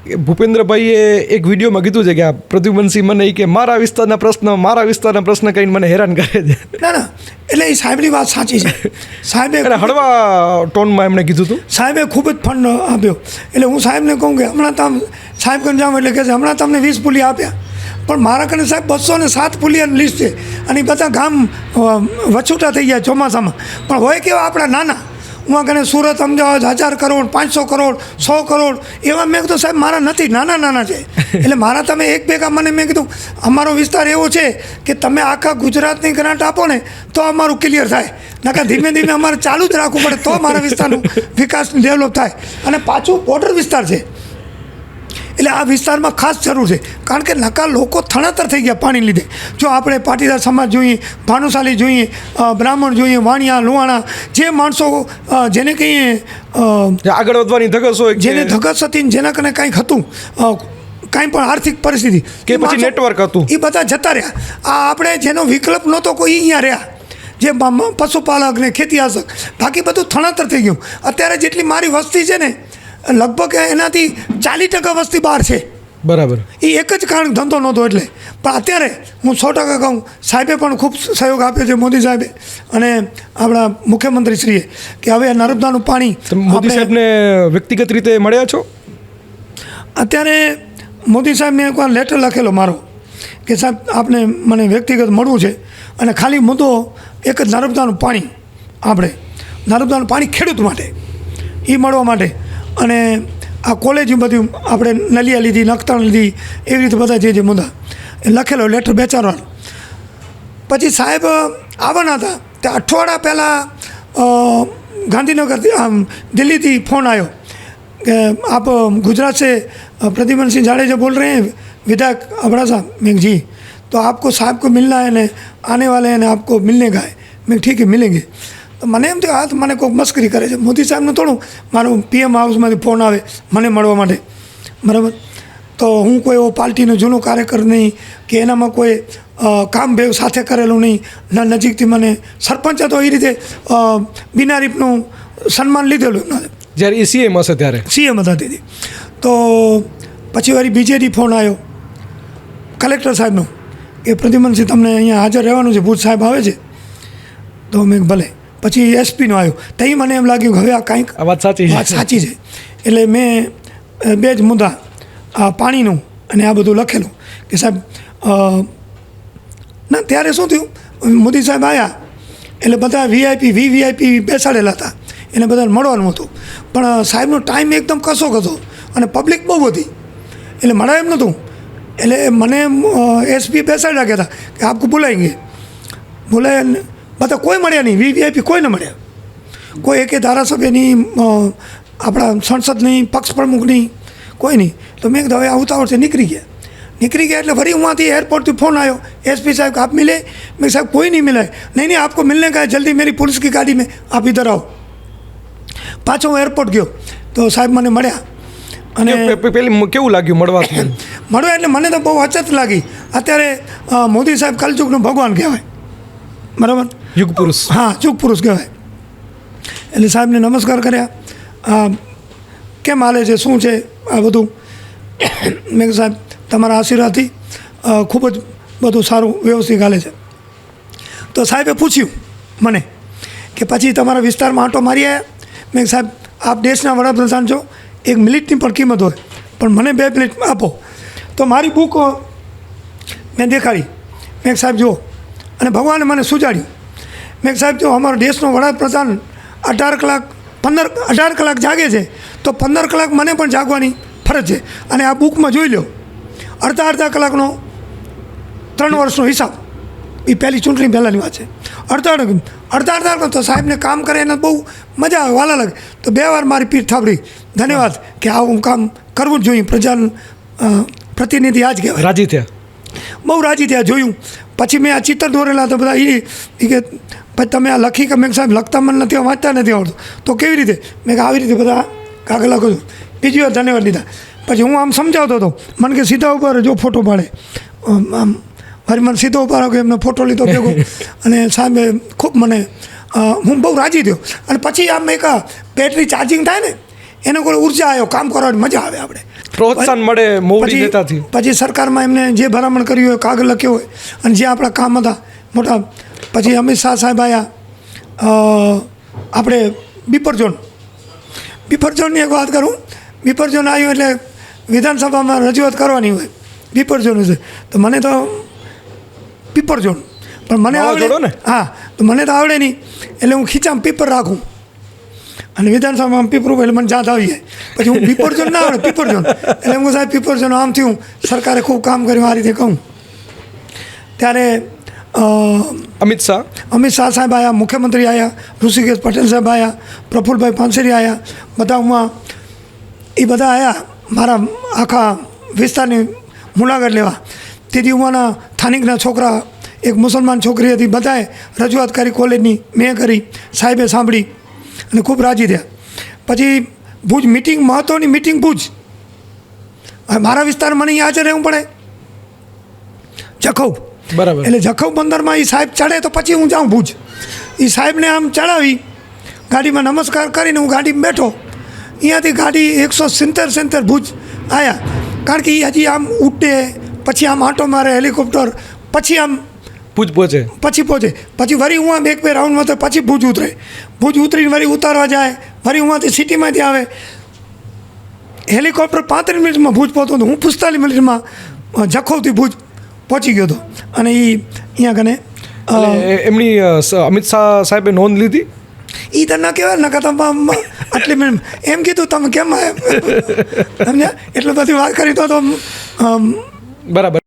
ભૂપેન્દ્રભાઈએ એક વિડીયોમાં કીધું છે કે આ પ્રદ્યુમનસિંહ મને કે મારા વિસ્તારના પ્રશ્ન કહીને મને હેરાન કરે છે. ના એટલે એ સાહેબની વાત સાચી છે. સાહેબે હળવા ટોનમાં એમણે કીધું હતું. સાહેબે ખૂબ જ ફંડ આપ્યો. એટલે હું સાહેબને કહું કે હમણાં તમે સાહેબ કને જાઉં એટલે કહે છે હમણાં તમને 20 પુલી આપ્યા, પણ મારા કને સાહેબ 207 પુલિયાનું લિસ્ટ છે અને એ બધા ગામ વછૂટા થઈ ગયા ચોમાસામાં. પણ હોય કેવા આપણા નાના, હું આ કને સુરત અમદાવાદ 1000 કરોડ 500 કરોડ 100 કરોડ એવા મેં કીધું સાહેબ મારા નથી, નાના છે. એટલે મારા તમે એક ભેગા મને મેં કીધું અમારો વિસ્તાર એવો છે કે તમે આખા ગુજરાતની ગ્રાન્ટ આપો ને તો અમારું ક્લિયર થાય, નકર ધીમે ધીમે અમારે ચાલુ જ રાખવું પડે તો મારા વિસ્તારનું વિકાસ ડેવલપ થાય. અને પાછું બોર્ડર વિસ્તાર છે એટલે આ વિસ્તારમાં ખાસ જરૂર છે, કારણ કે નકા લોકો થણાતર થઈ ગયા પાણી લીધે. જો આપણે પાટીદાર સમાજ જોઈએ, ભાનુશાલી જોઈએ, બ્રાહ્મણ જોઈએ, વાણિયા લુહાણા, જે માણસો જેને કહીએ આગળ વધવાની ધગસ હોય, જેને ધગસ હતી ને જેના કને કાંઈક હતું, કાંઈ પણ આર્થિક પરિસ્થિતિ કે પછી નેટવર્ક હતું, એ બધા જતા રહ્યા. આ આપણે જેનો વિકલ્પ નહોતો કોઈ અહીંયા રહ્યા, જે પશુપાલક ને ખેતીયાસક, બાકી બધું થણાતર થઈ ગયું. અત્યારે જેટલી મારી વસ્તી છે ને લગભગ એનાથી 40% વસ્તી બહાર છે. બરાબર. એ એક જ કારણ ધંધો નહોતો એટલે. પણ અત્યારે હું 100% કહું, સાહેબે પણ ખૂબ સહયોગ આપ્યો છે, મોદી સાહેબે અને આપણા મુખ્યમંત્રીશ્રીએ, કે હવે નર્મદાનું પાણી. મોદી સાહેબને વ્યક્તિગત રીતે મળ્યા છો? અત્યારે મોદી સાહેબને એકવાર લેટર લખેલો મારો કે સાહેબ આપને મને વ્યક્તિગત મળવું છે અને ખાલી મુદ્દો એક જ નર્મદાનું પાણી, આપણે નર્મદાનું પાણી ખેડૂત માટે એ મળવા માટે. અને આ કોલેજ બધું આપણે નલિયા લીધી, નખત્રાણા લીધી, એવી રીતે બધા જે મુદ્દા એ લખેલો લેટર 2-4 વાર. પછી સાહેબ આવવાના હતા તે અઠવાડિયા પહેલાં ગાંધીનગરથી दिल्ली फ़ोन आयो कि आप गुजरात से प्रद्युमन सिंह जाडेजा बोल रहे हैं, विधायक अबड़ा साहब. मैं जी, तो आपको साहब को मिलना है ने आने वाले हैं ने आपको मिलने का है. मैं ठीक है मिलेंगे. તો મને એમ થયું આ તો મને કોઈ મસ્કરી કરે છે. મોદી સાહેબનું થોડું મારું PM હાઉસમાંથી ફોન આવે મને મળવા માટે, બરાબર. તો હું કોઈ એવો પાર્ટીનો જૂનો કાર્યકર નહીં કે એનામાં કોઈ કામ ભેવ સાથે કરેલું નહીં, ના નજીકથી મને સરપંચે તો એ રીતે બિનારીફનું સન્માન લીધેલું એમના જ્યારે એ CM હશે ત્યારે, CM હતા તેથી. તો પછી વળી BJD ફોન આવ્યો કલેક્ટર સાહેબનો કે પ્રદ્યુમનસિંહ તમને અહીંયા હાજર રહેવાનું છે, ભુજ સાહેબ આવે છે. તો મેં ભલે. પછી SP નો આવ્યો, ત્યાં મને એમ લાગ્યું કે હવે આ કાંઈક વાત સાચી છે. એટલે મેં 2 જ મુદ્દા, આ પાણીનું અને આ બધું લખેલું કે સાહેબ ના. ત્યારે શું થયું, મોદી સાહેબ આવ્યા એટલે બધા VVIP બેસાડેલા હતા, એને બધાને મળવાનું હતું. પણ સાહેબનો ટાઈમ એકદમ કશોક હતો અને પબ્લિક બહુ હતી એટલે મળાય એમ નહોતું. એટલે મને SP બેસાડી રાખ્યા હતા કે આપકો બોલાએંગે. બોલાય બધા કોઈ મળ્યા નહીં, VVIP કોઈ ન મળ્યા, કોઈ એકે ધારાસભ્ય નહીં, આપણા સંસદની પક્ષ પ્રમુખની કોઈ નહીં. તો મેં કીધું હવે આ ઉતાવળ છે, નીકળી ગયા. એટલે ફરી વहाँથી एयरपोर्ट फोन आयो, SP साहब आप मिले? मैं साहब कोई नहीं मिला है. नहीं आपको मिलने का है, जल्दी मेरी पुलिस की गाड़ी में आप इधर आओ. પાછો હું એરપોર્ટ ગયો તો સાહેબ મને મળ્યા. અને પેલી કેવું લાગ્યું મળવા? મળવા એટલે મને તો બહુ અચત લાગી. અત્યારે મોદી સાહેબ કલયુગનું ભગવાન કહેવાય, બરાબર, યુગ પુરુષ. હા, યુગ પુરુષ કહેવાય. એટલે સાહેબને નમસ્કાર કર્યા, કેમ હાલે છે, શું છે આ બધું. મેં કહ્યું સાહેબ તમારા આશીર્વાદથી ખૂબ જ બધું સારું વ્યવસ્થિત હાલે છે. તો સાહેબે પૂછ્યું મને કે પછી તમારા વિસ્તારમાં આંટો મારી આવ્યા? મેં સાહેબ આપ દેશના વડાપ્રધાન છો, 1 મિનિટની પણ કિંમત હોય, પણ મને 2 મિનિટ આપો. તો મારી બુક મેં દેખાડી. મેં સાહેબ જુઓ, અને ભગવાને મને સુજાડ્યું. મેં સાહેબ જો અમારો દેશનો વડાપ્રધાન 18 કલાક જાગે છે તો 15 કલાક મને પણ જાગવાની ફરજ છે. અને આ બુકમાં જોઈ લો, અડધા કલાકનો 3 વર્ષનો હિસાબ. એ પહેલી ચૂંટણી પહેલાંની વાત છે. અડધા તો સાહેબને કામ કરે એને બહુ મજા આવે, વાલા લાગે. તો 2 વાર મારી પીઠ થાબડી, ધન્યવાદ કે આવું કામ કરવું જ જોઈએ. પ્રજાનું પ્રતિનિધિ આ જ કહેવાય. રાજી થયા, બહુ રાજી થયા. જોયું પછી મેં આ ચિત્ર દોરેલા તો બધા એ કે ભાઈ તમે આ લખી કે? મેં સાહેબ લખતા મને નથી, વાંચતા નથી આવડતું. તો કેવી રીતે? મેં આવી રીતે બધા કાગળ લખો છું. બીજી વાર ધન્યવાદ લીધા. પછી હું આમ સમજાવતો હતો, મને કે સીધા ઉપર જો ફોટો પાડે, આમ ફરી મને સીધો ઉપાડો કે એમને ફોટો લીધો ભેગો. અને સાહેબે ખૂબ મને, હું બહુ રાજી થયો. અને પછી આમ એક બેટરી ચાર્જિંગ થાય ને, એને કોઈ ઉર્જા આવ્યો, કામ કરવાની મજા આવે આપણે. પ્રોત્સાહન મળે મોવડી નેતાથી. પછી સરકારમાં એમને જે ભલામણ કર્યું હોય કાગળ લખ્યો હોય અને જે આપણા કામ હતા મોટા. પછી અમિત શાહ સાહેબ આવ્યા આપણે બિપર ઝોનની એક વાત કરું. બિપર ઝોન આવ્યું એટલે વિધાનસભામાં રજૂઆત કરવાની હોય બિપર ઝોન વિશે. તો મને તો પીપર ઝોન પણ મને આવડે ને. હા, તો મને તો આવડે નહીં એટલે હું ખીચામાં પીપર રાખું અને વિધાનસભામાં પીપર એટલે મને જાત આવી જાય. પછી હું પીપર ઝોન ના આવડે પીપર ઝોન એટલે હું સાહેબ પીપર ઝોન આમ થયું સરકારે ખૂબ કામ કર્યું આ રીતે કહું. ત્યારે અમિત શાહ સાહેબ આવ્યા, મુખ્યમંત્રી આવ્યા, ઋષિકેશ પટેલ સાહેબ આવ્યા, પ્રફુલભાઈ પાનસેરી આવ્યા, બધા હું એ બધા આવ્યા મારા આખા વિસ્તારની મુલાકાત લેવા. તેથી ઉમાંના સ્થાનિકના છોકરા, એક મુસલમાન છોકરી હતી, બધાએ રજૂઆત કરી કોલેજની, મેં કરી, સાહેબે સાંભળી અને ખૂબ રાજી થયા. પછી ભુજ મિટિંગ, મહત્ત્વની મિટિંગ ભુજ. હવે મારા વિસ્તારમાં મને અહીંયા આજે રહેવું પડે જખૌ. બરાબર. એટલે જખૌ બંદરમાં એ સાહેબ ચડે તો પછી હું જાઉં ભુજ. એ સાહેબને આમ ચડાવી ગાડીમાં નમસ્કાર કરીને હું ગાડીમાં બેઠો. અહીંયાથી ગાડી 170 ભુજ આવ્યા. કારણ કે એ હજી આમ ઉડે, પછી આમ આંટો મારે હેલિકોપ્ટર, પછી આમ ભુજ પહોંચે. પછી વળી હું આમ એક બે રાઉન્ડમાં તો પછી ભુજ ઉતરે. ભુજ ઉતરીને વળી ઉતારવા જાય, વળી ઉમાંથી સિટીમાંથી આવે. હેલિકોપ્ટર 35 મિનિટમાં ભુજ પહોંચતો હતો, હું 45 મિનિટમાં જખૌથી ભુજ પહોંચી ગયો હતો. અને એ અહીંયા કને એમની અમિત શાહ સાહેબે નોંધ લીધી. એ તો ના કહેવાય નકા તમે આટલી મિનિટ એમ કીધું તમે કેમ આવ્યા સમજ્યા એટલે બધી વાત કરી તો બરાબર.